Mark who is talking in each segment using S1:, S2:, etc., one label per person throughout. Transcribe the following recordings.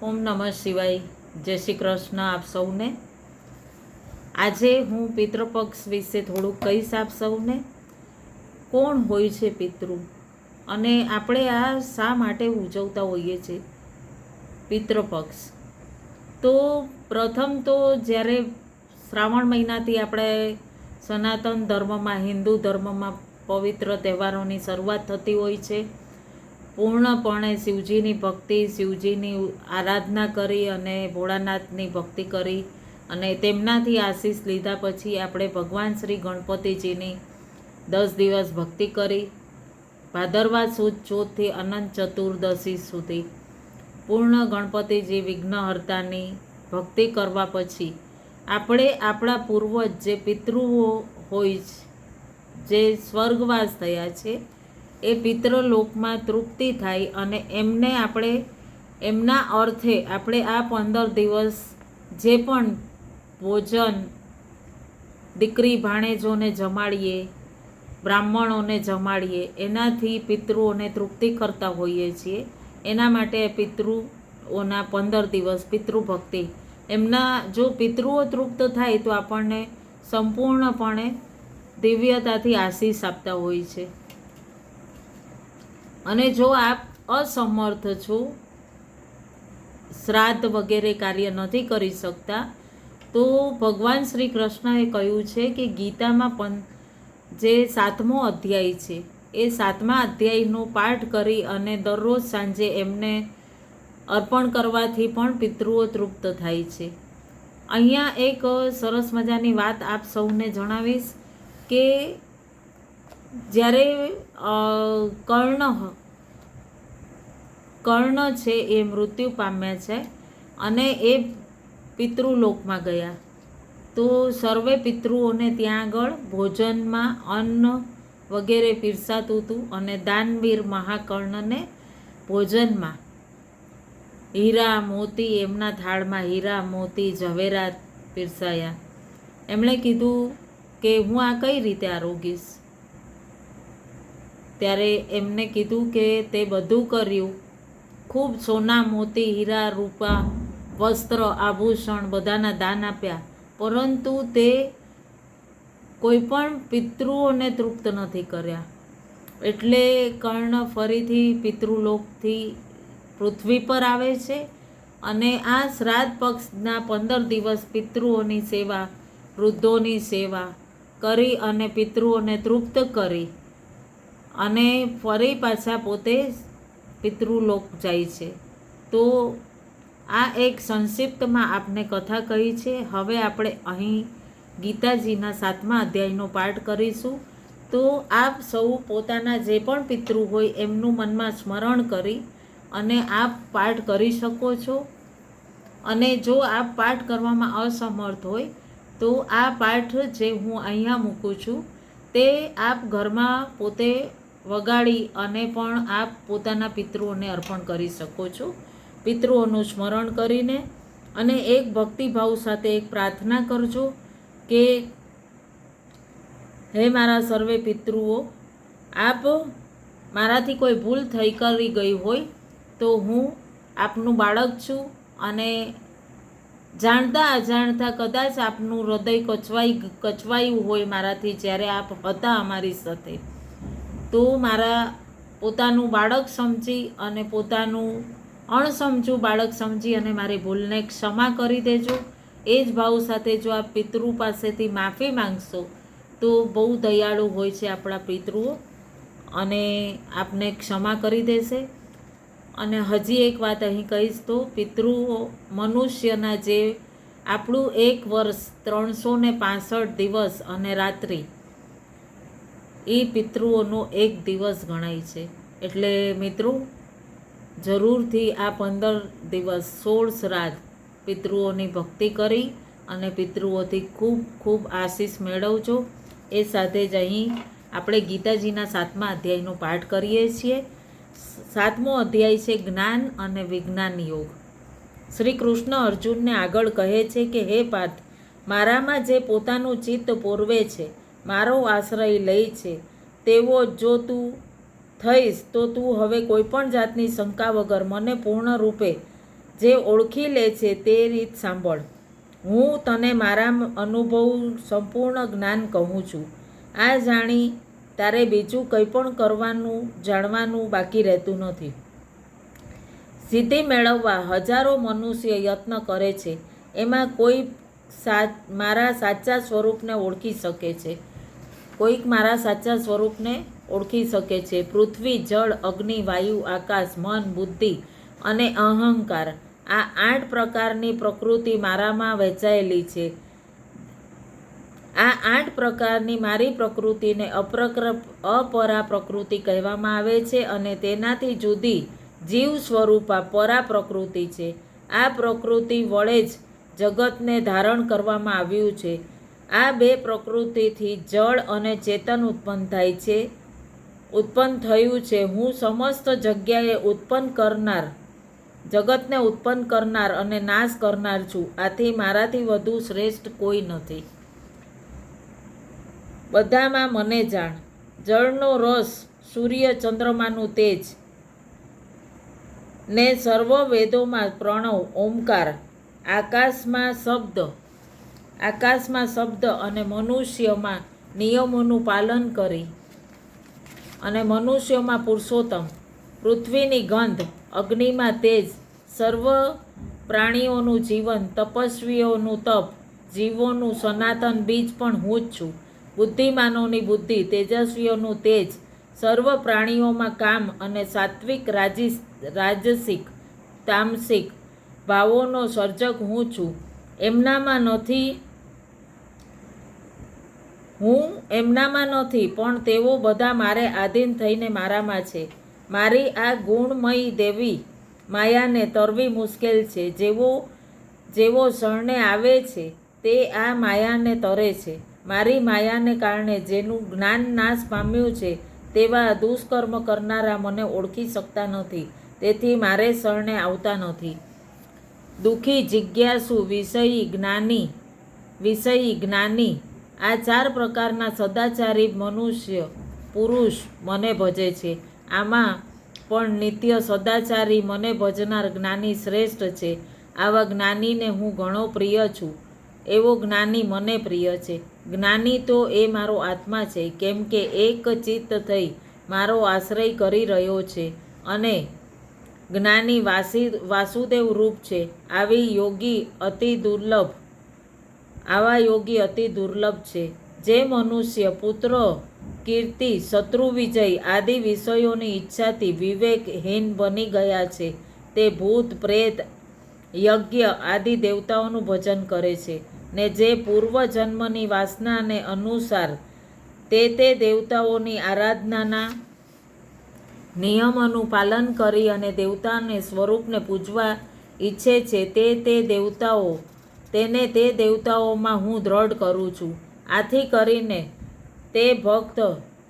S1: ઓમ નમઃ શિવાય. જય શ્રી કૃષ્ણ આપ સૌને. આજે હું પિતૃપક્ષ વિશે થોડુંક કહીશ આપ સૌને. કોણ હોય છે પિતૃ અને આપણે આ શા માટે ઉજવતા હોઈએ છીએ પિતૃપક્ષ? તો પ્રથમ તો જ્યારે શ્રાવણ મહિનાથી આપણે સનાતન ધર્મમાં, હિન્દુ ધર્મમાં પવિત્ર તહેવારોની શરૂઆત થતી હોય છે. પૂર્ણપણે શિવજીની ભક્તિ, શિવજીની આરાધના કરી અને ભોળાનાથની ભક્તિ કરી અને તેમનાથી આશીષ લીધા પછી આપણે ભગવાન શ્રી ગણપતિજીની 10 દિવસ ભક્તિ કરી. ભાદરવા સુદ ચોથથી અનંત ચતુર્દશી સુધી પૂર્ણ ગણપતિજી વિઘ્નહર્તાની ભક્તિ કરવા પછી આપણે આપણા પૂર્વજ જે પિતૃઓ હોય છે, જે સ્વર્ગવાસ થયા છે, એ પિતૃલોકમાં તૃપ્તિ થાય અને એમને આપણે એમના અર્થે આપણે આ 15 દિવસ જે પણ ભોજન દીકરી ભાણેજોને જમાડીએ, બ્રાહ્મણોને જમાડીએ, એનાથી પિતૃઓને તૃપ્તિ કરતા હોઈએ છીએ. એના માટે પિતૃઓના 15 દિવસ પિતૃભક્તિ, એમના જો પિતૃઓ તૃપ્ત થાય તો આપણને સંપૂર્ણપણે દિવ્યતાથી આશીષ આપતા હોય છે. અને જો આપ અસમર્થ છો, શ્રાદ્ધ વગેરે કાર્ય નથી કરી શકતા, તો ભગવાન શ્રી કૃષ્ણએ કહ્યું છે કે ગીતામાં જે 7મો અધ્યાય છે, એ 7મા અધ્યાયનો પાઠ કરી અને દરરોજ સાંજે એમને અર્પણ કરવાથી પણ પિતૃઓ તૃપ્ત થાય છે. અહીંયા એક સરસ મજાની વાત આપ સૌને જણાવીશ કે જ્યારે કર્ણ છે એ મૃત્યુ પામ્યા છે અને એ પિતૃલોકમાં ગયા, તો સર્વે પિતૃઓને ત્યાં આગળ ભોજનમાં અન્ન વગેરે પીરસાતું હતું અને દાનવીર મહાકર્ણને ભોજનમાં હીરા મોતી, એમના થાળમાં હીરા મોતી ઝવેરાત પીરસાયા. એમણે કીધું કે હું આ કઈ રીતે આરોગીશ? ત્યારે એમને કીધું કે તે બધું કર્યું, ખૂબ સોના મોતી હીરા રૂપા વસ્ત્ર આભૂષણ બધાના દાન આપ્યા, પરંતુ તે કોઈ પણ પિતૃઓને તૃપ્ત નથી કર્યા. એટલે કર્ણ ફરીથી પિતૃલોકથી પૃથ્વી પર આવે છે અને આ શ્રાદ્ધ પક્ષના 15 દિવસ પિતૃઓની સેવા, વૃદ્ધોની સેવા કરી અને પિતૃઓને તૃપ્ત કરી અને ફરી પાછા પોતે પિતૃલોક જાય છે. તો આ એક સંક્ષિપ્તમાં આપને કથા કહી છે. હવે આપણે અહીં ગીતાજીના 7મા અધ્યાયનો પાઠ કરીશું. તો આપ સૌ પોતાના જે પણ પિતૃ હોય એમનું મનમાં સ્મરણ કરી અને આપ પાઠ કરી શકો છો. અને જો આપ પાઠ કરવામાં અસમર્થ હોય તો આ પાઠ જે હું અહીંયા મૂકું છું તે આપ ઘરમાં પોતે વગાડી અને પણ આપ પોતાના પિતૃઓને અર્પણ કરી શકો છો. પિતૃઓનું સ્મરણ કરીને અને એક ભક્તિભાવ સાથે એક પ્રાર્થના કરજો કે હે મારા સર્વે પિતૃઓ, આપ મારાથી કોઈ ભૂલ કરી ગઈ હોય તો હું આપનું બાળક છું અને જાણતા અજાણતા કદાચ આપનું હૃદય કચવાયું હોય મારાથી જ્યારે આપ હતા અમારી સાથે, તો મારા પોતાનું બાળક સમજી અને પોતાનું અણસમજુ બાળક સમજી અને મારી ભૂલને ક્ષમા કરી દેજો. એ જ ભાવ સાથે જો આપ પિતૃ પાસેથી માફી માંગશો તો બહુ દયાળુ હોય છે આપણા પિતૃઓ અને આપને ક્ષમા કરી દેશે. અને હજી એક વાત અહીં કહીશ તો પિતૃઓ મનુષ્યના જે આપણું એક વર્ષ 365 દિવસ અને રાત્રિ એ પિતૃઓનો એક દિવસ ગણાય છે. એટલે મિત્રો જરૂરથી આ 15 દિવસ 16 શ્રાદ્ધ પિતૃઓની ભક્તિ કરી અને પિતૃઓથી ખૂબ ખૂબ આશીષ મેળવજો. એ સાથે જ અહીં આપણે ગીતાજીના 7મા અધ્યાયનો પાઠ કરીએ છીએ. 7મો અધ્યાય છે જ્ઞાન અને વિજ્ઞાન યોગ. શ્રી કૃષ્ણ અર્જુનને આગળ કહે છે કે હે પાર્થ, મારામાં જે પોતાનું ચિત્ત પોરવે છે, મારો આશ્રય લે છે, તેવો જો તું થઈશ તો તું હવે કોઈ પણ જાતની શંકા વગર મને પૂર્ણ રૂપે જે ઓળખી લે છે તે રીત સાંભળ. હું તને મારા અનુભવ સંપૂર્ણ જ્ઞાન કહું છું. આ જાણી તારે બીજું કંઈ પણ કરવાનું જાણવાનું બાકી રહેતું નથી. સિદ્ધિ મેળવવા હજારો મનુષ્ય યત્ન કરે છે. એમાં કોઈ મારા સાચા સ્વરૂપને ઓળખી શકે છે. કોઈક મારા સાચા સ્વરૂપને ઓળખી શકે છે. પૃથ્વી, જળ, અગ્નિ, વાયુ, આકાશ, મન, બુદ્ધિ અને અહંકાર, આ 8 પ્રકારની પ્રકૃતિ મારામાં વહેંચાયેલી છે. આ 8 પ્રકારની મારી પ્રકૃતિને અપરા પ્રકૃતિ કહેવામાં આવે છે અને તેનાથી જુદી જીવ સ્વરૂપા પરા પ્રકૃતિ છે. આ પ્રકૃતિ વડે જ જગતને ધારણ કરવામાં આવ્યું છે. આ 2 પ્રકૃતિથી જળ અને ચેતન ઉત્પન્ન થયું છે. હું સમસ્ત જગ્યાએ જગતને ઉત્પન્ન કરનાર અને નાશ કરનાર છું. આથી મારાથી વધુ શ્રેષ્ઠ કોઈ નથી. બધામાં મને જાણ. જળનો રસ, સૂર્ય ચંદ્રમાનું તેજ ને સર્વ વેદોમાં પ્રણવ ઓમકાર, આકાશમાં શબ્દ અને મનુષ્યમાં નિયમોનું પાલન કરી અને મનુષ્યોમાં પુરુષોત્તમ, પૃથ્વીની ગંધ, અગ્નિમાં તેજ, સર્વ પ્રાણીઓનું જીવન, તપસ્વીઓનું તપ, જીવોનું સનાતન બીજ પણ હું જ છું. બુદ્ધિમાનોની બુદ્ધિ, તેજસ્વીઓનું તેજ, સર્વ પ્રાણીઓમાં કામ અને સાત્વિક, રાજસિક, તામસિક ભાવોનો સર્જક હું છું. હું એમનામાં નથી, પણ તેઓ બધા મારે આધીન થઈને મારામાં છે. મારી આ ગુણમયી દેવી માયાને તરવી મુશ્કેલ છે. જેવો શરણે આવે છે તે આ માયાને તરે છે. મારી માયાને કારણે જેનું જ્ઞાન નાશ પામ્યું છે તેવા દુષ્કર્મ કરનારા મને ઓળખી શકતા નથી. તેથી મારે શરણે આવતા નથી. દુઃખી, જિજ્ઞાસુ, વિષયી, જ્ઞાની, આ 4 પ્રકારના સદાચારી પુરુષ મને ભજે છે. આમાં પણ નિત્ય સદાચારી મને ભજનાર જ્ઞાની શ્રેષ્ઠ છે. આવા જ્ઞાનીને હું ઘણો પ્રિય છું. એવો જ્ઞાની મને પ્રિય છે. જ્ઞાની તો એ મારો આત્મા છે, કેમ કે એક ચિત્ત થઈ મારો આશ્રય કરી રહ્યો છે અને જ્ઞાની વાસુદેવ રૂપ છે. આવા યોગી અતિ દુર્લભ છે. જે મનુષ્ય પુત્ર, કીર્તિ, શત્રુ વિજય આદિ વિષયોની ઈચ્છાથી વિવેકહીન બની ગયા છે તે ભૂત, પ્રેત, યજ્ઞ આદિ દેવતાઓનું ભજન કરે છે ને જે પૂર્વજન્મની વાસનાને અનુસાર તે દેવતાઓની આરાધનાના નિયમોનું પાલન કરી અને દેવતાને સ્વરૂપને પૂજવા ઈચ્છે છે તેને તે દેવતાઓમાં હું દ્રઢ કરું છું. આથી કરીને તે ભક્ત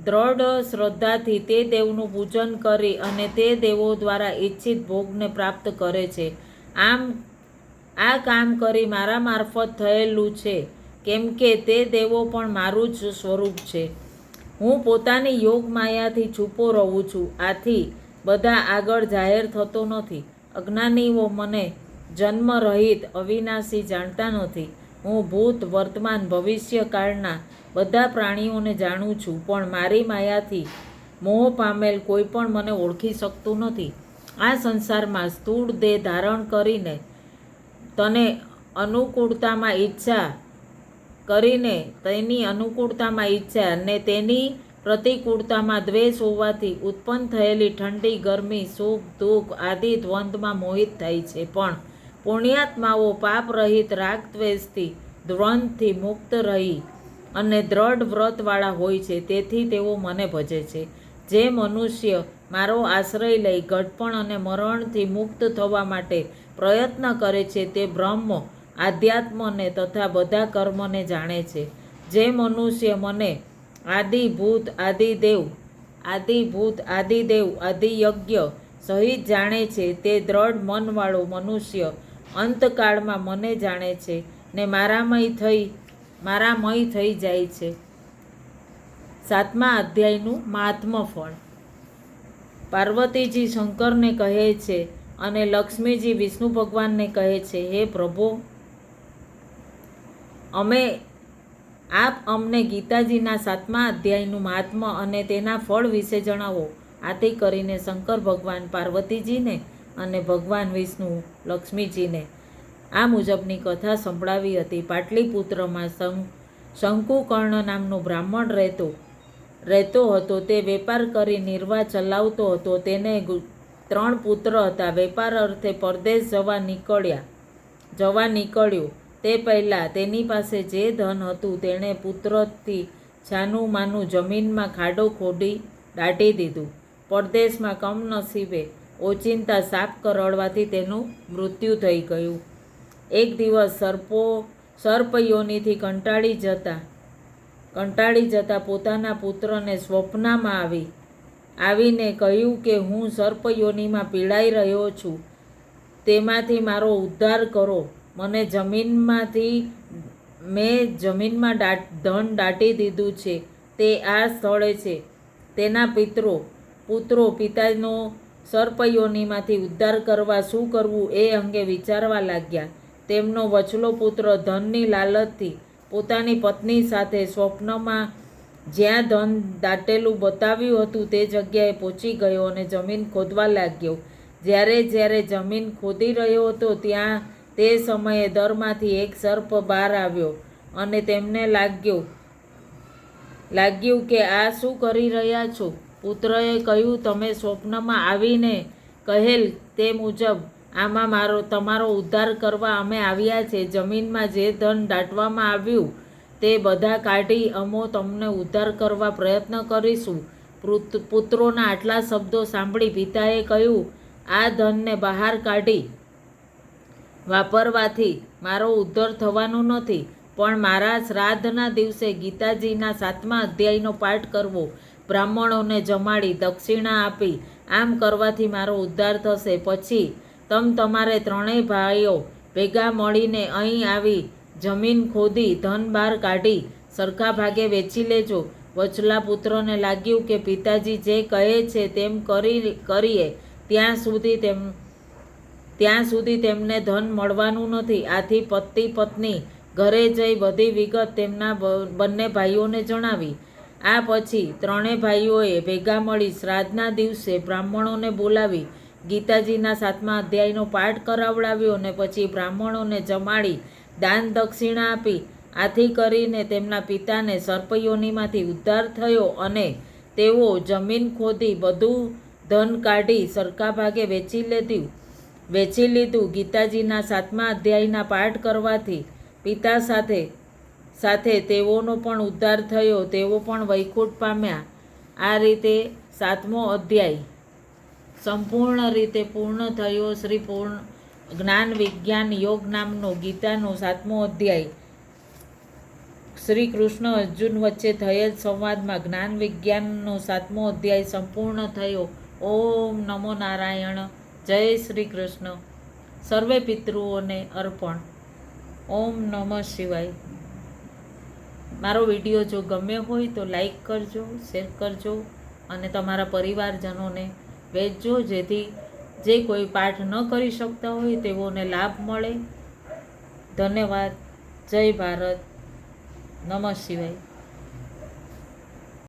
S1: દ્રઢ શ્રદ્ધાથી તે દેવનું પૂજન કરી અને તે દેવો દ્વારા ઈચ્છિત ભોગને પ્રાપ્ત કરે છે. આ કામ કરી મારા મારફત થયેલું છે, કેમ કે તે દેવો પણ મારું જ સ્વરૂપ છે. હું પોતાની યોગ માયાથી છૂપો રહું છું. આથી બધા આગળ જાહેર થતો નથી. અજ્ઞાનીઓ મને જન્મ રહિત, અવિનાશી જાણતા નથી. હું ભૂત, વર્તમાન, ભવિષ્ય કાળના બધા પ્રાણીઓને જાણું છું, પણ મારી માયાથી મોહ પામેલ કોઈ પણ મને ઓળખી શકતું નથી. આ સંસારમાં સ્થૂળ દેહ ધારણ કરીને તેની અનુકૂળતામાં ઈચ્છા અને તેની પ્રતિકૂળતામાં દ્વેષ હોવાથી ઉત્પન્ન થયેલી ઠંડી, ગરમી, સુખ, દુઃખ આદિ દ્વંદ્વમાં મોહિત થાય છે. પણ પુણ્યાત્માઓ પાપ રહિત, રાગ દ્વેષથી, દ્વંદ્વથી મુક્ત રહી અને દ્રઢ વ્રતવાળા હોય છે. તેથી તેઓ મને ભજે છે. જે મનુષ્ય મારો આશ્રય લઈ ઘડપણ અને મરણથી મુક્ત થવા માટે પ્રયત્ન કરે છે તે બ્રહ્મ, આધ્યાત્મને તથા બધા કર્મને જાણે છે. જે મનુષ્ય મને આદિભૂત, આદિદેવ, આદિયજ્ઞ સહિત જાણે છે તે દ્રઢ મનવાળો મનુષ્ય અંતકાળમાં મને જાણે છે ને મારામય થઈ જાય છે. 7મા અધ્યાયનું મહાત્મ્ય ફળ. પાર્વતીજી શંકરને કહે છે, અને લક્ષ્મીજી વિષ્ણુ ભગવાનને કહે છે, હે પ્રભુ, આપ અમને ગીતાજીના 7મા અધ્યાયનું મહાત્મ્ય અને તેના ફળ વિશે જણાવો. આથી કરીને શંકર ભગવાન પાર્વતીજીને અને ભગવાન વિષ્ણુ લક્ષ્મીજીને આ મુજબની કથા સંભળાવી હતી. પાટલીપુત્રમાં શંકુકર્ણ નામનો બ્રાહ્મણ રહેતો હતો. તે વેપાર કરી નિર્વાહ ચલાવતો હતો. તેને 3 પુત્ર હતા. વેપાર અર્થે પરદેશ જવા નીકળ્યો તે પહેલાં તેની પાસે જે ધન હતું તેણે પુત્રથી છાનું માનું જમીનમાં ખાડો ખોદી દાટી દીધું. પરદેશમાં કમનસીબે ઓચિંતા સાપ કરડવાથી તેનું મૃત્યુ થઈ ગયું. એક દિવસ સર્પયોનિથી કંટાળી જતા પોતાના પુત્રને સ્વપ્નમાં આવીને કહ્યું કે હું સર્પયોનિમાં પીડાઈ રહ્યો છું, તેમાંથી મારો ઉદ્ધાર કરો. મેં જમીનમાં ધન દાટી દીધું છે, તે આ સ્થળે છે. તેના પુત્રો પિતાનો સર્પયોનિમાંથી ઉદ્ધાર કરવા શું કરવું એ અંગે વિચારવા લાગ્યા. તેમનો વચલો પુત્ર ધનની લાલચથી પોતાની પત્ની સાથે સ્વપ્નમાં જ્યાં ધન દાટેલું બતાવ્યું હતું તે જગ્યાએ પહોંચી ગયો અને જમીન ખોદવા લાગ્યો. જ્યારે જમીન ખોદી રહ્યો હતો ત્યાં તે સમયે દરમાંથી એક સર્પ બહાર આવ્યો અને તેમને લાગ્યું કે આ શું કરી રહ્યા છો? પુત્રએ કહ્યું, તમે સ્વપ્નમાં આવીને કહેલ તે મુજબ આમાં તમારો ઉદ્ધાર કરવા અમે આવ્યા છે. જમીનમાં જે ધન દાટવામાં આવ્યું તે બધા કાઢી અમો તમને ઉદ્ધાર કરવા પ્રયત્ન કરીશું. પુત્રોના આટલા શબ્દો સાંભળી પિતાએ કહ્યું, આ ધનને બહાર કાઢી વાપરવાથી મારો ઉદ્ધાર થવાનો નથી, પણ મારા શ્રાદ્ધના દિવસે ગીતાજીના 7મા અધ્યાયનો પાઠ કરવો, બ્રાહ્મણોને જમાડી દક્ષિણા આપી, આમ કરવાથી મારો ઉદ્ધાર થશે. પછી તમારે 3 ભાઈઓ ભેગા મળીને અહીં આવી જમીન ખોદી ધન બહાર કાઢી સરખા ભાગે વેચી લેજો. વચલા પુત્રને લાગ્યું કે પિતાજી જે કહે છે તેમ કરીએ ત્યાં સુધી તેમને ધન મળવાનું નથી. આથી પતિ પત્ની ઘરે જઈ બધી વિગત તેમના બંને ભાઈઓને જણાવી. આ પછી 3 ભાઈઓએ ભેગા મળી શ્રાદ્ધના દિવસે બ્રાહ્મણોને બોલાવી ગીતાજીના 7મા અધ્યાયનો પાઠ કરાવડાવ્યો અને પછી બ્રાહ્મણોને જમાડી દાન દક્ષિણા આપી. આથી કરીને તેમના પિતાને સર્પયોનિમાંથી ઉદ્ધાર થયો અને તેઓ જમીન ખોદી બધું ધન કાઢી સરખા ભાગે વેચી લીધું. ગીતાજીના 7મા અધ્યાયના પાઠ કરવાથી પિતા સાથે તેઓનો પણ ઉદ્ધાર થયો. તેઓ પણ વૈકુંઠ પામ્યા. આ રીતે 7મો અધ્યાય સંપૂર્ણ રીતે પૂર્ણ થયો. શ્રી જ્ઞાન વિજ્ઞાન યોગ નામનો ગીતાનો 7મો અધ્યાય શ્રી કૃષ્ણ અર્જુન વચ્ચે થયેલ સંવાદમાં જ્ઞાન વિજ્ઞાનનો 7મો અધ્યાય સંપૂર્ણ થયો. ઓમ નમો નારાયણ. જય શ્રી કૃષ્ણ. સર્વે પિતૃઓને અર્પણ. ઓમ નમઃ શિવાય. મારો વિડીયો જો ગમ્યો હોય તો લાઈક કરજો, શેર કરજો અને તમારા પરિવારજનોને વહેંચજો, જેથી જે કોઈ પાઠ ન કરી શકતા હોય તેઓને લાભ મળે. ધન્યવાદ. જય ભારત. નમઃ શિવાય.